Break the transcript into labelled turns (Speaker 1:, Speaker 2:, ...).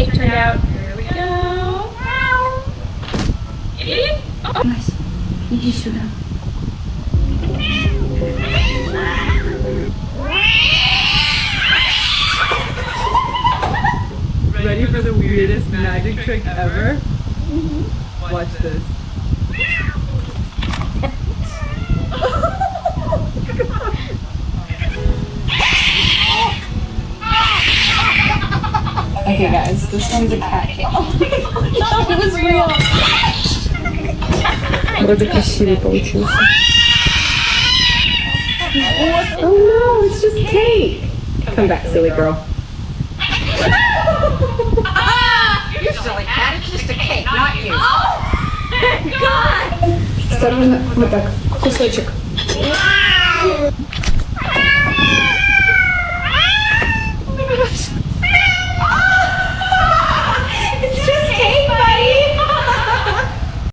Speaker 1: cake turned out. Here we go.
Speaker 2: Вась, иди сюда.
Speaker 3: Ready for the weirdest magic trick ever? Watch this.
Speaker 2: Okay guys, this one's a cat cake. It was real. Вроде красивый получился.
Speaker 3: Oh no, it's just cake. Come back, silly girl.
Speaker 4: You silly cat, it's just a cake, not you.
Speaker 2: Осторожно, вот так, кусочек.
Speaker 4: Oh my gosh.